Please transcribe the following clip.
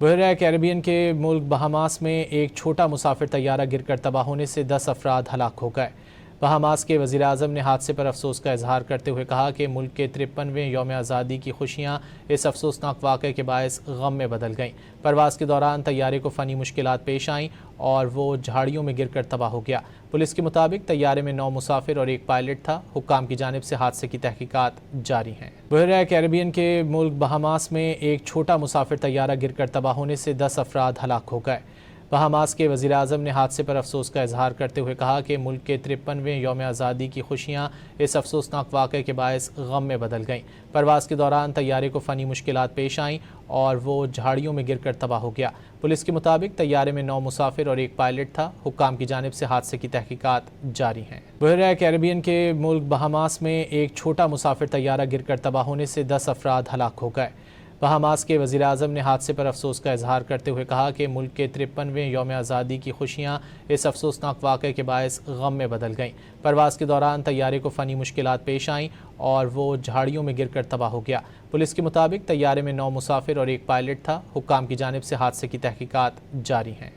بحیرہ کیریبین کے ملک بہاماس میں ایک چھوٹا مسافر طیارہ گر کر تباہ ہونے سے 10 افراد ہلاک ہو گئے۔ بہاماس کے وزیر اعظم نے حادثے پر افسوس کا اظہار کرتے ہوئے کہا کہ ملک کے 53ویں یوم آزادی کی خوشیاں اس افسوسناک واقعے کے باعث غم میں بدل گئیں۔ پرواز کے دوران طیارے کو فنی مشکلات پیش آئیں اور وہ جھاڑیوں میں گر کر تباہ ہو گیا۔ پولیس کے مطابق طیارے میں 9 مسافر اور ایک پائلٹ تھا۔ حکام کی جانب سے حادثے کی تحقیقات جاری ہیں۔ بحیرہ کیریبین کے ملک بہاماس میں ایک چھوٹا مسافر طیارہ گر کر تباہ ہونے سے 10 افراد ہلاک ہو گئے۔ بہاماس کے وزیر اعظم نے حادثے پر افسوس کا اظہار کرتے ہوئے کہا کہ ملک کے 53ویں یوم آزادی کی خوشیاں اس افسوسناک واقعے کے باعث غم میں بدل گئیں۔ پرواز کے دوران طیارے کو فنی مشکلات پیش آئیں اور وہ جھاڑیوں میں گر کر تباہ ہو گیا۔ پولیس کے مطابق طیارے میں 9 مسافر اور ایک پائلٹ تھا۔ حکام کی جانب سے حادثے کی تحقیقات جاری ہیں۔ بحیرہ کیریبین کے ملک بہاماس میں ایک چھوٹا مسافر طیارہ گر کر تباہ ہونے سے 10 افراد ہلاک ہو گئے۔ بہاماس کے وزیر اعظم نے حادثے پر افسوس کا اظہار کرتے ہوئے کہا کہ ملک کے 53ویں یوم آزادی کی خوشیاں اس افسوسناک واقعے کے باعث غم میں بدل گئیں۔ پرواز کے دوران طیارے کو فنی مشکلات پیش آئیں اور وہ جھاڑیوں میں گر کر تباہ ہو گیا۔ پولیس کے مطابق طیارے میں 9 مسافر اور ایک پائلٹ تھا۔ حکام کی جانب سے حادثے کی تحقیقات جاری ہیں۔